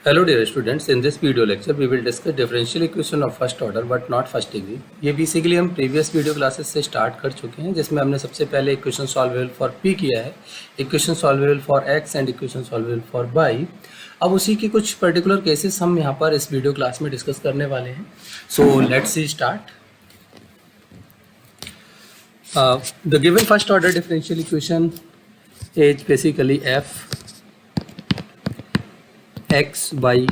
Hello dear students, in this video lecture we will discuss differential equation of first order but not first degree। ये basically हम previous video classes से start कर चुके हैं, जिसमें हमने सबसे पहले इक्वेशन सॉल्वेबल फॉर p किया है, equation solvable for x and equation solvable for y। अब उसी की कुछ पर्टिकुलर केसेस हम यहाँ पर इस वीडियो क्लास में डिस्कस करने वाले हैं। So let's see start. The given first order differential equation is basically f x by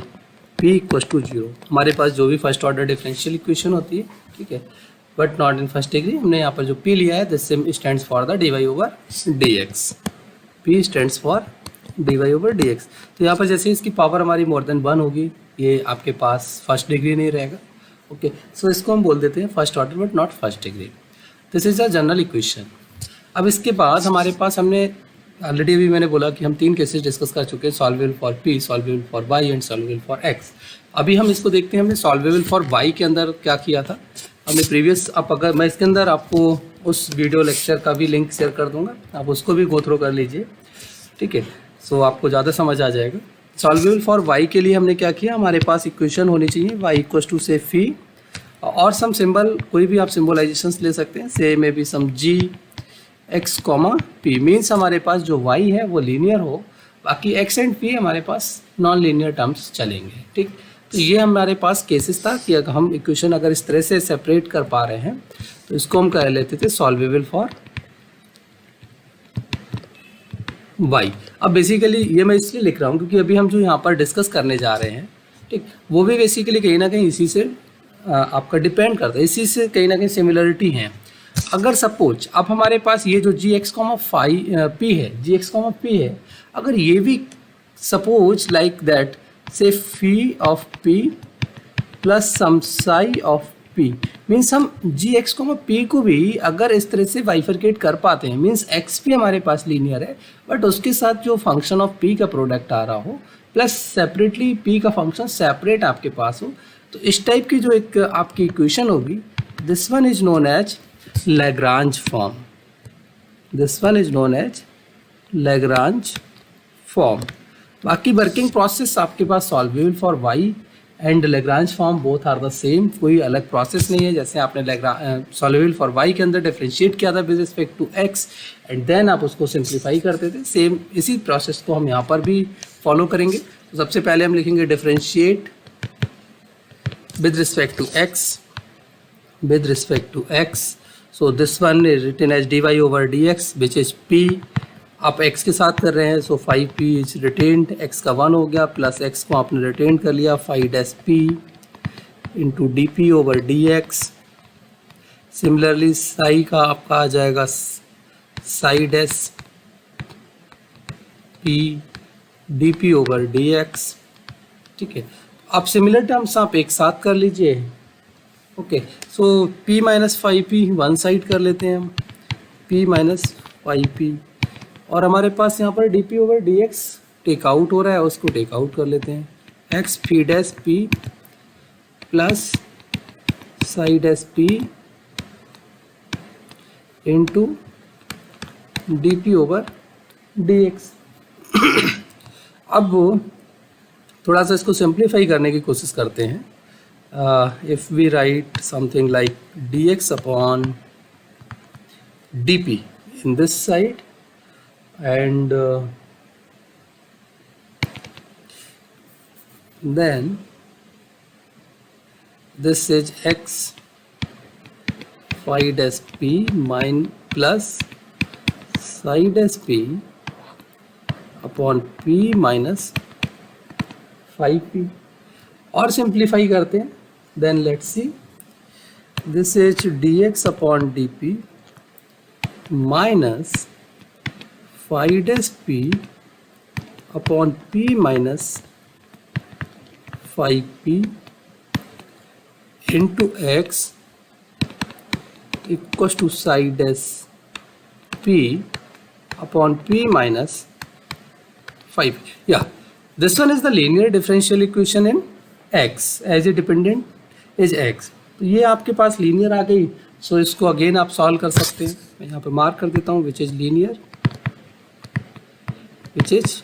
p equals to zero. हमारे पास जो भी फर्स्ट ऑर्डर डिफरेंशियल इक्वेशन होती है, ठीक है, but not in first degree. हमने यहाँ पर जो पी लिया है this stands for the d y over d x. P stands for d y over d x. तो यहाँ पर जैसे इसकी पावर हमारी मोर देन 1 होगी, ये आपके पास फर्स्ट डिग्री नहीं रहेगा। ओके, सो इसको हम बोल देते हैं first order but not first degree. This is a general equation. अब इसके बाद हमारे पास हमने ऑलरेडी भी मैंने बोला कि हम 3 केसेस डिस्कस कर चुके हैं, solvable for p, solvable for y and solvable for x। अभी हम इसको देखते हैं हमने सॉल्वेबल फॉर y के अंदर क्या किया था। हमने प्रीवियस, अब अगर मैं इसके अंदर आपको उस वीडियो लेक्चर का भी लिंक शेयर कर दूंगा, आप उसको भी गो थ्रू कर लीजिए, ठीक है। सो आपको ज़्यादा समझ आ जाएगा। सॉल्वेबल फॉर y के लिए हमने क्या किया, हमारे पास इक्वेशन होनी चाहिए y इक्वस टू से फी और सम सिंबल, कोई भी आप सिम्बोलाइजेशंस ले सकते हैं, say maybe some g x comma p. Means हमारे पास जो y है वो लीनियर हो, बाकी x एंड p हमारे पास नॉन लीनियर टर्म्स चलेंगे, ठीक। तो ये हमारे पास केसेस था कि अगर हम इक्वेशन अगर इस तरह से सेपरेट कर पा रहे हैं तो इसको हम कह लेते थे सॉल्वेबल फॉर y। अब बेसिकली ये मैं इसलिए लिख रहा हूँ क्योंकि अभी हम जो यहाँ पर डिस्कस करने जा रहे हैं, ठीक, वो भी बेसिकली कहीं ना कहीं इसी से आपका डिपेंड करता है, इसी से कहीं ना कहीं सिमिलरिटी है। अगर सपोज अब हमारे पास ये जो जी एक्स कॉमा पी है, जी एक्स कॉमा पी है, अगर ये भी सपोज लाइक दैट से phi of P plus some psi of P, means हम जी एक्स कॉमा पी को भी अगर इस तरह से बाइफरकेट कर पाते हैं, मीन्स एक्स भी हमारे पास लीनियर है बट उसके साथ जो फंक्शन ऑफ पी का प्रोडक्ट आ रहा हो प्लस सेपरेटली पी का फंक्शन सेपरेट आपके पास हो, तो इस टाइप की जो एक आपकी इक्वेशन होगी, this one is known as Lagrange form. This one is known as Lagrange form. बाकी वर्किंग प्रोसेस आपके पास solvable for y and Lagrange form both are the same, कोई अलग प्रोसेस नहीं है। जैसे आपने सॉल्वेबल फॉर y के अंदर डिफरेंशिएट किया था with respect to x and then आप उसको सिंप्लीफाई करते थे, सेम इसी प्रोसेस को हम यहाँ पर भी फॉलो करेंगे। तो सबसे पहले हम लिखेंगे differentiate with respect to x, with respect to x. So this one is written as dy over dx which is p। आप x के साथ कर रहे हैं, so 5p is retained, x का 1 हो गया प्लस x को आपने रिटेन कर लिया 5-p into dp over dx। Similarly Sai का आपका आ जाएगा Sai dash p dp over dx, ठीक है। अब सिमिलर टर्म्स आप एक साथ कर लीजिए। ओके, सो p minus 5p one side कर लेते हैं हम, p माइनस 5p, और हमारे पास यहाँ पर dp over dx take out हो रहा है, उसको टेक आउट कर लेते हैं। x phi dash p plus psi dash p into dp over dx। अब थोड़ा सा इसको सिंप्लीफाई करने की कोशिश करते हैं। If we write something like dx upon dp in this side and then this is x phi dash p plus psi dash p upon p minus 5p, और सिंप्लीफाई करते हैं। Then let's see, this is dx upon dp minus phi dash p upon p minus 5p into x equals to psi dash p upon p minus 5. Yeah, this one is the linear differential equation in x as a dependent is x। तो ये आपके पास linear आ गई, सो इसको again आप solve कर सकते हैं। मैं यहाँ पे मार्क कर देता हूँ which is linear, which is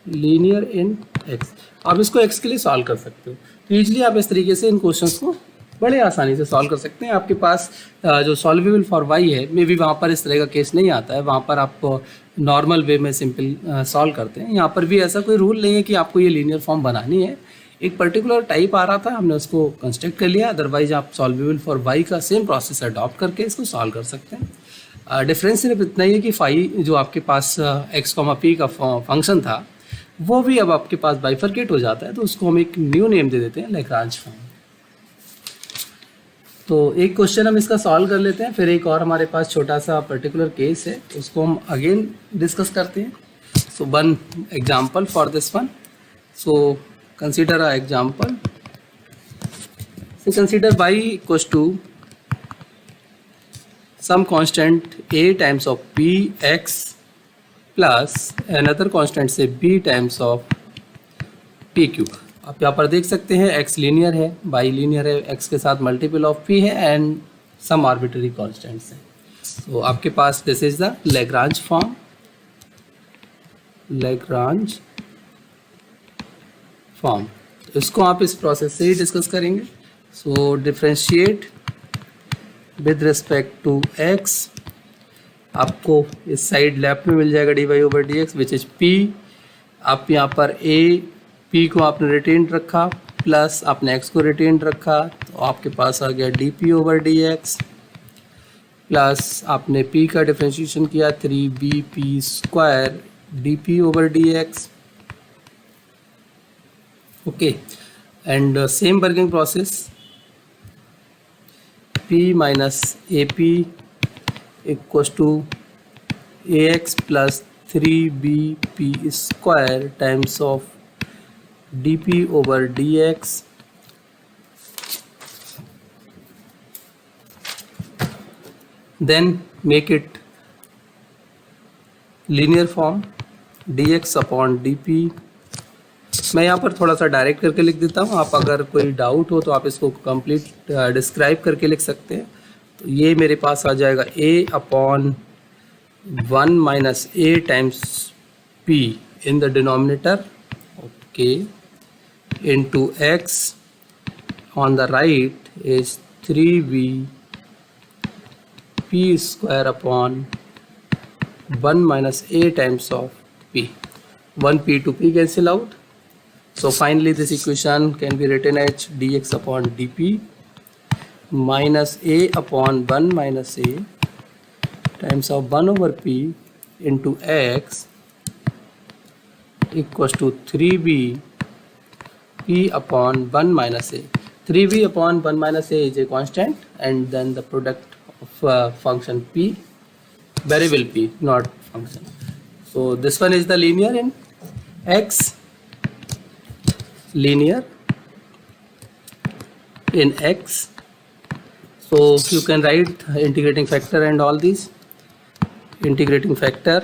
linear in x. आप इसको एक्स के लिए सॉल्व कर सकते हो। तो ईजिली आप इस तरीके से इन क्वेश्चंस को बड़े आसानी से सॉल्व कर सकते हैं। आपके पास जो सॉल्वेबल फॉर वाई है, मे बी वहाँ पर इस तरह का केस नहीं आता है, वहाँ पर आप नॉर्मल वे में सिंपल सॉल्व करते हैं। यहाँ पर भी ऐसा कोई रूल नहीं है कि आपको ये लीनियर फॉर्म बनानी है। एक पर्टिकुलर टाइप आ रहा था, हमने उसको कंस्ट्रक्ट कर लिया। अदरवाइज आप सॉल्वेबल फॉर वाई का सेम प्रोसेस अडॉप्ट करके इसको सॉल्व कर सकते हैं। डिफरेंस सिर्फ इतना ही है कि फाई जो आपके पास एक्स कॉमा पी का फंक्शन था, वो भी अब आपके पास बाइफरकेट हो जाता है, तो उसको हम एक न्यू नेम दे देते हैं, लैग्रांज फॉर्म। तो एक क्वेश्चन हम इसका सॉल्व कर लेते हैं, फिर एक और हमारे पास छोटा सा पर्टिकुलर केस है, उसको हम अगेन डिस्कस करते हैं। So one example for this one. So consider a example. So consider y equals to some constant a times of p x plus another constant से b times of p cube. आप यहाँ पर देख सकते हैं x linear है, y linear है, x के साथ मल्टीपल ऑफ p है एंड सम आर्बिट्ररी कॉन्स्टेंट्स हैं। तो आपके पास this is the Lagrange form, Lagrange form. इसको आप इस प्रोसेस से ही डिस्कस करेंगे। So differentiate with respect to x, आपको इस साइड लेफ्ट में मिल जाएगा dy over dx which is p। आप यहाँ पर p को आपने रिटेन रखा प्लस आपने x को रिटेन रखा, तो आपके पास आ गया dp ओवर dx प्लस आपने p का डिफ्रेंशिएशन किया 3bp square dp over dx। Okay, and same working process, p minus ap equals to ax plus 3bp square times of dp over dx then make it linear form dx upon dp। मैं यहाँ पर थोड़ा सा direct करके लिख देता हूँ, आप अगर कोई डाउट हो तो आप इसको कंप्लीट डिस्क्राइब करके लिख सकते हैं। तो ये मेरे पास आ जाएगा a upon 1 minus a times p in the denominator, okay, into x on the right is 3b p square upon 1 minus a times of p। 1p to p cancel out. So finally this equation can be written as dx upon dp minus a upon 1 minus a times of 1 over p into x equals to 3b p upon 1 minus a. 3b upon 1 minus a is a constant and then the product of function p, variable p, not function. So this one is the linear in x, linear in x. So you can write integrating factor and all these. Integrating factor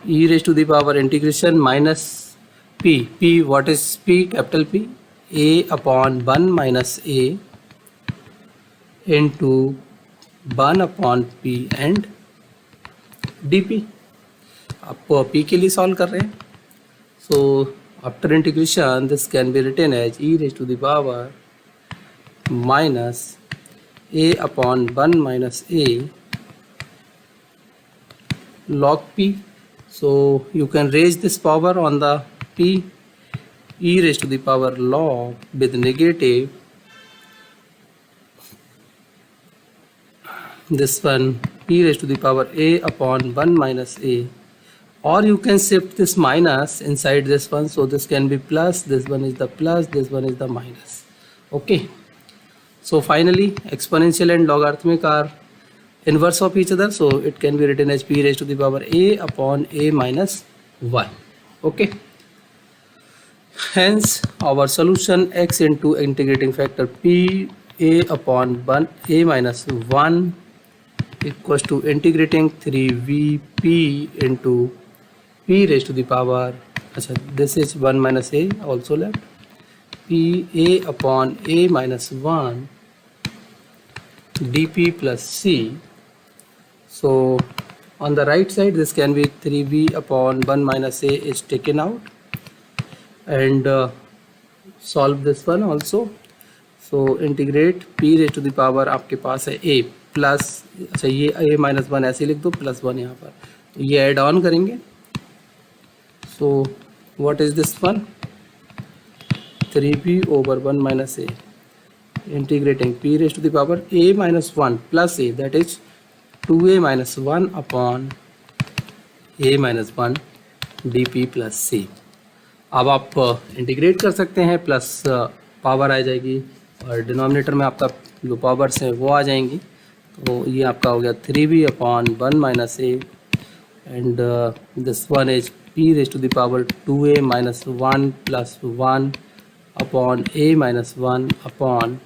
e raised to the power integration minus p. P, what is p? Capital P. A upon 1 minus a into 1 upon p and dp. आपको p के लिए solve कर रहे हैं। So after integration this can be written as e raised to the power minus a upon 1 minus a log p. So you can raise this power on the p, e raised to the power log with negative, this one e raised to the power a upon 1 minus a, or you can shift this minus inside this one, so this can be plus, this one is the plus, this one is the minus. Okay, so finally exponential and logarithmic are inverse of each other, so it can be written as p raised to the power a upon a minus 1. Okay, hence our solution x into integrating factor p a upon 1 a minus 1 equals to integrating 3vp into p raised to the power, this is 1 minus a also left, p a upon a minus 1 dp plus c. So on the right side this can be 3b upon 1 minus a is taken out and solve this one also. So integrate p raised to the power आपके पास है a plus, अच्छा ये a minus one ऐसे लिख दो, plus one यहाँ पर, तो ये ऐड ऑन करेंगे. So what is this one, 3b over 1 minus a, integrating p raised to the power a minus 1 plus a, that is 2a minus 1 upon a minus 1 dp plus c. अब आप integrate कर सकते हैं, plus power आ जाएगी और denominator में आपका जो पावर्स हैं वो आ जाएंगी. तो ये आपका हो गया 3b upon 1 minus a, and this one is p raise to the power 2a minus 1 plus 1 upon a minus 1 upon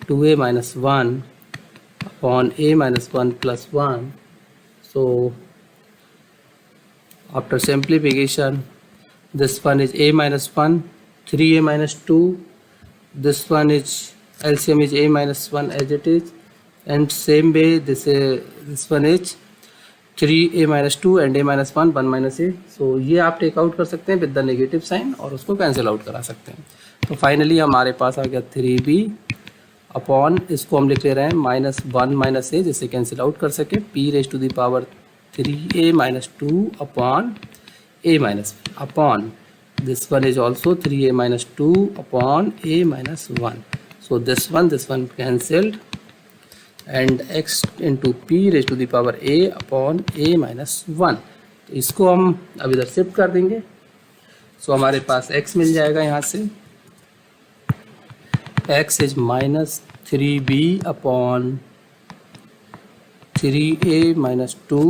2a minus 1 upon a minus 1 plus 1. So after simplification this one is a minus 1, 3a minus 2, this one is LCM is a minus 1 as it is, and same way this one is 3a minus 2 and a minus 1 1 minus a. so ये आप take out कर सकते हैं with the negative sign और उसको cancel out करा सकते हैं. तो फाइनली हमारे पास आ गया 3b अपॉन, इसको हम लिख ले रहे हैं माइनस 1 माइनस ए, जिससे कैंसिल आउट कर सके, p raise to the power 3a minus 2 upon a minus 1 upon this one is also 3a minus 2 upon a minus 1. So this one cancelled, and x into p raised to the power a upon a minus 1. तो इसको हम अब इधर shift कर देंगे. सो हमारे पास x मिल जाएगा यहाँ से, x is minus 3b upon 3a minus 2,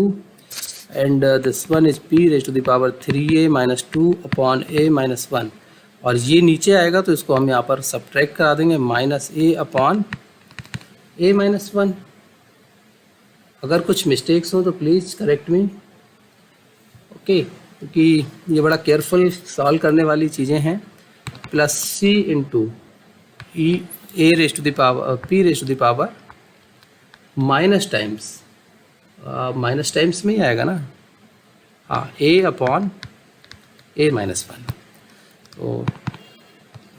and this one is p raised to the power 3a minus 2 upon a minus 1. और ये नीचे आएगा तो इसको हम यहाँ पर सब्ट्रैक्ट करा देंगे, minus a upon a minus 1. अगर कुछ मिस्टेक्स हो तो प्लीज़ करेक्ट मी, ओके, क्योंकि ये बड़ा केयरफुल सॉल्व करने वाली चीज़ें हैं. Plus c into e a raise to the power p raise to the power minus times, minus times में ही आएगा ना, हाँ, a अपॉन a माइनस 1. तो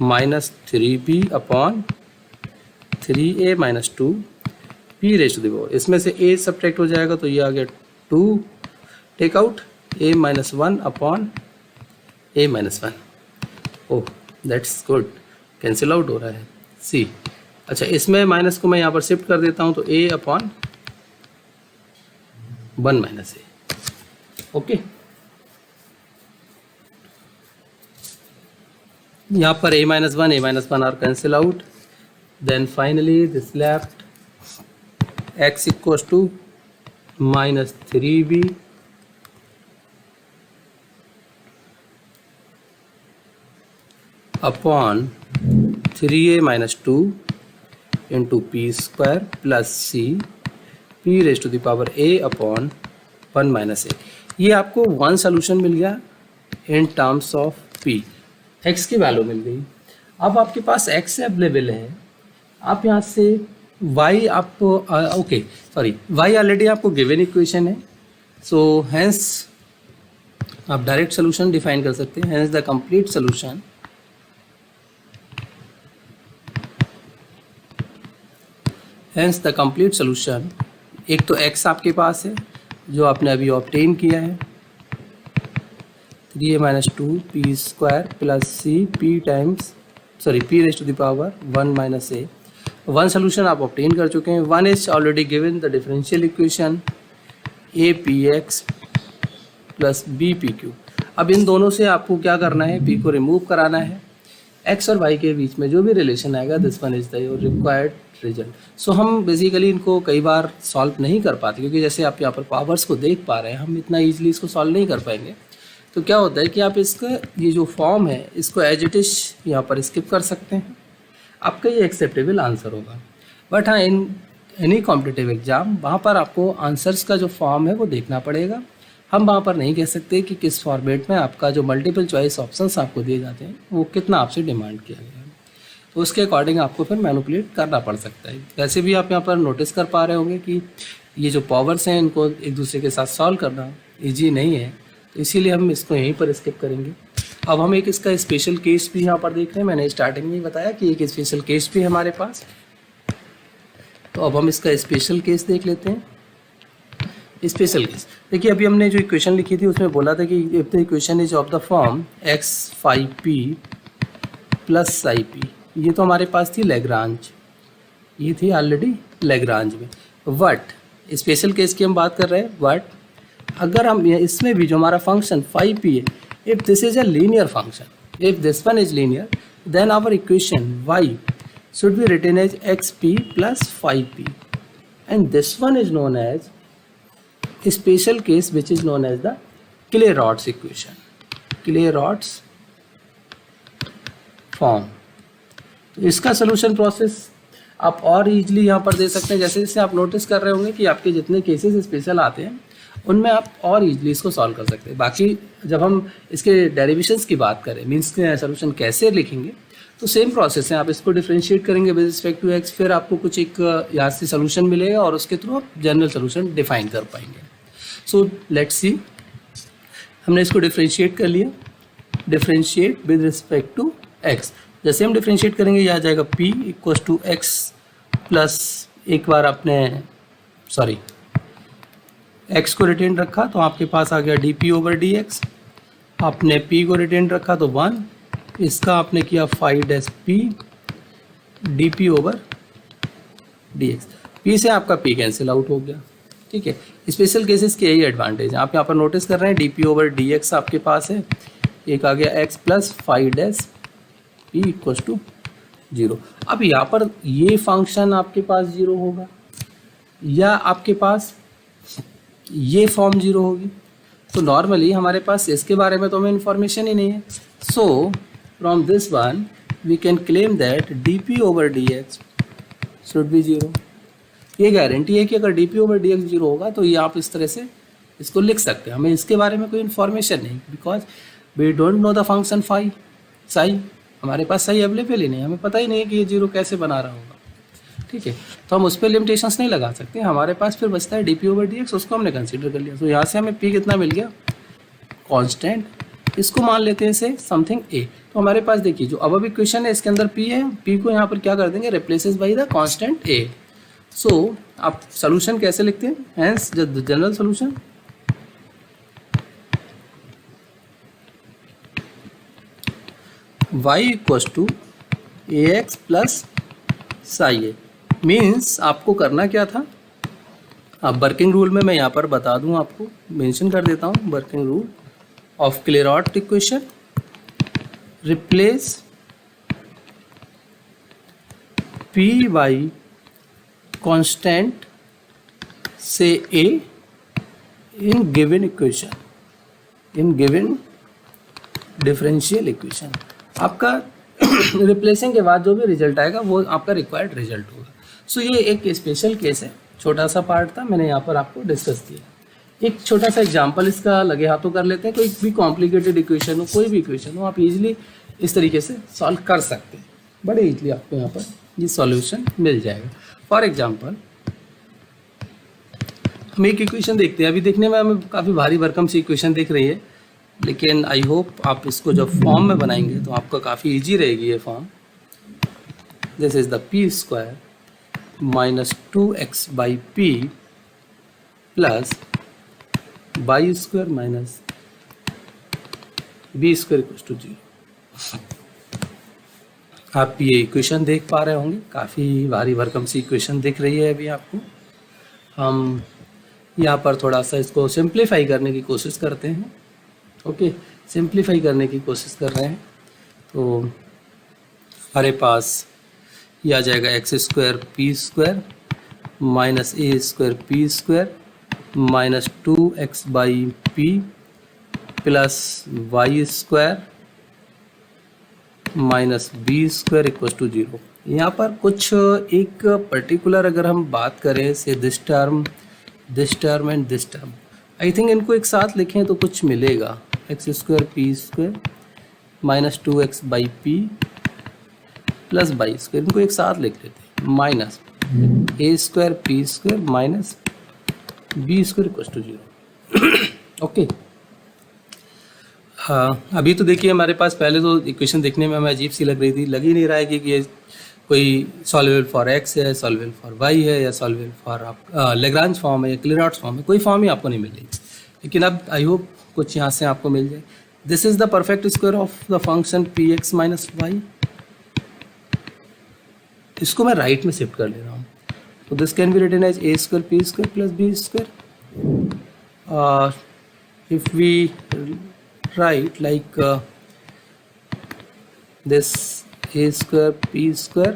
minus 3b upon 3a minus 2 p raise to the power, इसमें से a subtract हो जाएगा तो ये आ गया 2 take out, a minus 1 upon a minus 1. Oh that's good, cancel out हो रहा है c. अच्छा, इसमें माइनस को मैं यहाँ पर शिफ्ट कर देता हूँ, तो a upon 1 minus a. Okay, यहाँ पर a minus 1 are cancel out. Then finally this left x equals to minus 3b upon 3a minus 2 into p square plus c p raise to the power a upon 1 minus a. ये आपको one solution मिल गया in terms of p. x की value मिल गई. अब आपके पास x available है, आप यहाँ से y आपको ओके सॉरी y ऑलरेडी आपको गिवन इक्वेशन है. सो हैंस आप डायरेक्ट सोल्यूशन डिफाइन कर सकते हैं. Hence the complete solution hence the complete solution. एक तो x आपके पास है जो आपने अभी ऑब्टेन किया है, 3a minus 2 p square plus c p times p raise to the power 1 minus a. One solution आप ऑब्टेन कर चुके हैं. One is already given the differential equation a p x plus b p q. अब इन दोनों से आपको क्या करना है, p को रिमूव कराना है. x और y के बीच में जो भी रिलेशन आएगा, this one is the required result. So हम बेसिकली इनको कई बार सॉल्व नहीं कर पाते, क्योंकि जैसे आप यहाँ पर पावर्स को देख पा रहे हैं, हम इतना ईजिली इसको सॉल्व नहीं कर पाएंगे. तो क्या होता है कि आप इसका ये जो फॉर्म है इसको एज इट इज यहाँ पर स्किप कर सकते हैं, आपका ये एक्सेप्टेबल आंसर होगा. बट हाँ, इन एनी कॉम्पिटिटिव एग्जाम वहाँ पर आपको आंसर्स का जो फॉर्म है वो देखना पड़ेगा. हम वहाँ पर नहीं कह सकते कि किस फॉर्मेट में आपका जो मल्टीपल चॉइस ऑप्शंस आपको दिए जाते हैं वो कितना आपसे डिमांड किया गया है. तो उसके अकॉर्डिंग आपको फिर मैनिपुलेट करना पड़ सकता है. वैसे भी आप यहाँ पर नोटिस कर पा रहे होंगे कि ये जो पावर्स हैं इनको एक दूसरे के साथ सॉल्व करना ईजी नहीं है, तो इसीलिए हम इसको यहीं पर स्किप करेंगे. अब हम एक इसका स्पेशल केस भी यहाँ पर देख रहे हैं। मैंने स्टार्टिंग में ही बताया कि एक स्पेशल केस भी है हमारे पास। तो अब हम इसका स्पेशल केस देख लेते हैं। स्पेशल केस देखिए, अभी हमने जो इक्वेशन लिखी थी उसमें बोला था कि if the equation is of the form x phi p plus psi p, ये तो हमारे पास थी लैग्रांज, ये थी ऑलरेडी लैग्रांज में। बट स्पेशल केस की हम बात कर रहे हैं। बट अगर हम इसमें भी जो हमारा फंक्शन फाई पी है, if this is a linear function, if this one is linear, then our equation y should be written as xp plus phi p, and this one is known as a special case which is known as the Clairaut's equation, Clairaut's form। तो इसका solution process आप और easily यहाँ पर दे सकते हैं। जैसे जैसे आप नोटिस कर रहे होंगे कि आपके जितने केसेस स्पेशल आते हैं उनमें आप और इजीली इसको सॉल्व कर सकते हैं। बाकी जब हम इसके डेरिवेशंस की बात करें, मीन्स सोल्यूशन कैसे लिखेंगे, तो सेम प्रोसेस है। आप इसको डिफरेंशिएट करेंगे विद रिस्पेक्ट टू एक्स, फिर आपको कुछ एक यहाँ से सोल्यूशन मिलेगा और उसके थ्रू आप जनरल सोल्यूशन डिफाइन कर पाएंगे। सो लेट्स सी, हमने इसको डिफरेंशिएट कर लिया, differentiate with respect to x. जैसे हम डिफरेंशिएट करेंगे, यह आ जाएगा p equals to x plus, एक बार आपने एक्स को रिटेन रखा तो आपके पास आ गया डी ओवर डी एक्स, आपने p को रिटेन रखा तो 1, इसका आपने किया 5 P D p over d x. P से आपका p कैंसिल आउट हो गया। ठीक है, स्पेशल केसेस के यही एडवांटेज है। आप यहाँ पर नोटिस कर रहे हैं d p over d x आपके पास है, एक आ गया x plus 5 p equals to 0। अब यहाँ पर ये फंक्शन आपके पास 0 होगा या आपके पास ये फॉर्म 0 होगी। तो नॉर्मली हमारे पास इसके बारे में तो हमें इन्फॉर्मेशन ही नहीं है। सो from this one we can claim that dp over dx should be 0। ये गारंटी है कि अगर dp over dx 0 होगा तो ये आप इस तरह से इसको लिख सकते हैं। हमें इसके बारे में कोई इन्फॉर्मेशन नहीं, because we don't know the function phi psi, हमारे पास साई अवेलेबल ही नहीं, हमें पता ही नहीं है कि ये 0 कैसे बना रहा होगा। ठीक है, तो हम उस पर लिमिटेशंस नहीं लगा सकते। हमारे पास फिर बचता है dp over dx, उसको हमने कंसिडर कर लिया। तो यहाँ से हमें p कितना मिल गया, कॉन्स्टेंट, इसको मान लेते हैं से समथिंग a। तो हमारे पास देखिए जो अब इक्वेशन है इसके अंदर p है, p को यहाँ पर क्या कर देंगे, replaces by the constant a। So आप सोल्यूशन कैसे लिखते हैं, hence general solution y equals to ax plus psi a। Means आपको करना क्या था, अब वर्किंग रूल में मैं यहाँ पर बता दूँ, आपको मेंशन कर देता हूँ। Working rule of Clairaut equation, replace p by constant से a in given equation, in given differential equation। आपका रिप्लेसिंग के बाद जो भी रिजल्ट आएगा वो आपका रिक्वायर्ड रिजल्ट होगा। सो ये एक स्पेशल केस है, छोटा सा पार्ट था, मैंने यहाँ पर आपको डिस्कस किया। एक छोटा सा एग्जांपल इसका लगे हाथों कर लेते हैं। कोई भी कॉम्प्लिकेटेड इक्वेशन हो, कोई भी इक्वेशन हो, आप इजीली इस तरीके से सॉल्व कर सकते हैं, बड़े इजीली आपको यहाँ पर ये सॉल्यूशन मिल जाएगा। फॉर एग्जांपल हम एक इक्वेशन देखते हैं। अभी देखने में हमें काफ़ी भारी भरकम सी इक्वेशन दिख रही है, लेकिन आई होप आप इसको जब फॉर्म में बनाएंगे तो आपका काफ़ी ईजी रहेगी ये form. This is the p square minus 2x y p plus y square minus b square equals to 0। आप ये इक्वेशन देख पा रहे होंगे, काफ़ी भारी भरकम सी इक्वेशन दिख रही है अभी आपको। हम यहाँ पर थोड़ा सा इसको सिंप्लीफाई करने की कोशिश करते हैं। ओके, सिंप्लीफाई करने की कोशिश कर रहे हैं तो हमारे पास ये आ जाएगा x square p square minus a square p square minus 2x y p plus y square minus b square equal to 0। यहाँ पर कुछ एक पर्टिकुलर अगर हम बात करें से this term and this term, I think इनको एक साथ लिखें तो कुछ मिलेगा। X square p square minus 2x y p plus y square, इनको एक साथ लिख लेते हैं, minus a square p square minus b square equal to 0। Okay, हाँ, अभी तो देखिए हमारे पास पहले तो इक्वेशन देखने में हमें अजीब सी लग रही थी, लग ही नहीं रहा है कि ये कोई सॉल्वेबल फॉर एक्स है, सॉल्वेबल फॉर वाई है, या सॉल्वेबल फॉर आप लेग्रांज फॉर्म है या क्लीरॉट्स फॉर्म है, कोई फॉर्म ही आपको नहीं मिल रही। लेकिन अब आई होप कुछ यहाँ से आपको मिल जाए। This is the perfect square of the function p x minus y. इसको मैं राइट में शिफ्ट कर ले रहा हूँ, तो this can be written as a square p square plus b square. If we write like this a square p square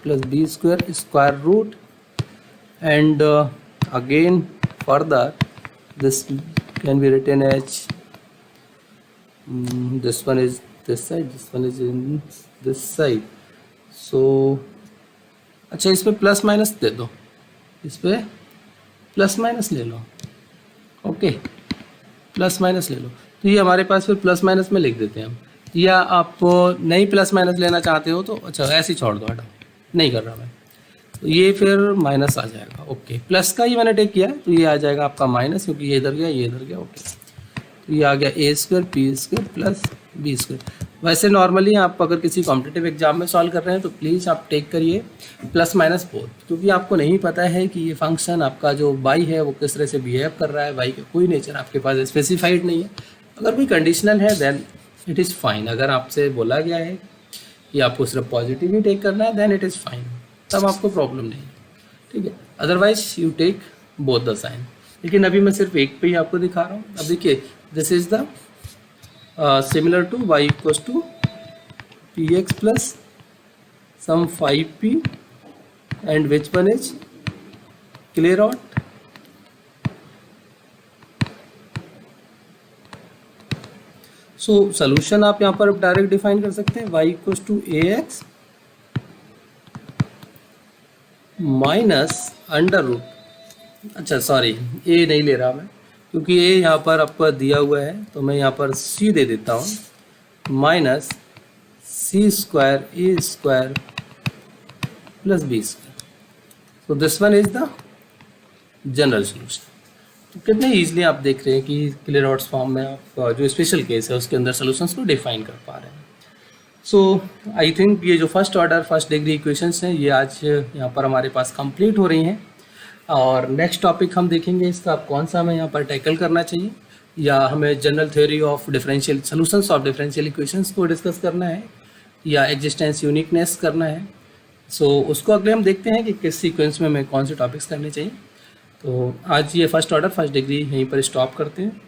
plus b square square root, and again further this can be written as this one is this side, this one is in this side. So अच्छा, इस पे plus minus दे दो, इस पे plus minus ले लो। Okay, plus minus ले लो, तो ये हमारे पास फिर प्लस माइनस में लिख देते हैं हम। या आप नहीं प्लस माइनस लेना चाहते हो तो अच्छा ऐसे ही छोड़ दो, हटा, नहीं कर रहा मैं, तो ये फिर माइनस आ जाएगा। ओके, प्लस का ही मैंने टेक किया है, तो ये आ जाएगा आपका माइनस, क्योंकि ये इधर गया ये इधर गया। ओके, तो ये आ गया a square p square plus b square. वैसे नॉर्मली आप अगर किसी कॉम्पिटिटिव एग्जाम में सॉल्व कर रहे हैं तो प्लीज़ आप टेक करिए प्लस माइनस बोथ, क्योंकि आपको नहीं पता है कि ये फंक्शन आपका जो वाई है वो किस तरह से बिहेव कर रहा है। वाई का कोई नेचर आपके पास स्पेसिफाइड नहीं है। अगर कोई कंडीशनल है देन इट इज़ फाइन। अगर आपसे बोला गया है कि आपको सिर्फ पॉजिटिव ही टेक करना है देन इट इज़ फाइन, तब आपको प्रॉब्लम नहीं है, ठीक है। Otherwise you take both the sign. लेकिन अभी मैं सिर्फ एक पे ही आपको दिखा रहा हूँ। अब देखिए, this is the similar to y equals to p x plus some 5p and which one is clear out. So solution आप यहाँ पर डायरेक्ट डिफाइन कर सकते हैं, y equals to a x minus under root, अच्छा सॉरी ए नहीं ले रहा मैं, क्योंकि ए यहाँ पर आपको दिया हुआ है, तो मैं यहाँ पर सी दे देता हूँ, minus c square a square plus b square. So this one is the general solution. तो कितने ईजिली आप देख रहे हैं कि क्लियरॉट्स फॉर्म में आप जो स्पेशल केस है उसके अंदर सोल्यूशंस को डिफाइन कर पा रहे हैं। सो आई थिंक ये जो first order first degree equations हैं ये आज यहाँ पर हमारे पास कंप्लीट हो रही हैं, और नेक्स्ट टॉपिक हम देखेंगे इसका कौन सा हमें यहाँ पर टैकल करना चाहिए, या हमें general theory of differential solutions of differential equations को डिस्कस करना है, या एग्जिस्टेंस यूनिकनेस करना है। सो उसको अगले हम देखते हैं कि किस सीक्वेंस में हमें कौन से टॉपिक्स करने चाहिए। तो आज ये फर्स्ट ऑर्डर फर्स्ट डिग्री यहीं पर स्टॉप करते हैं।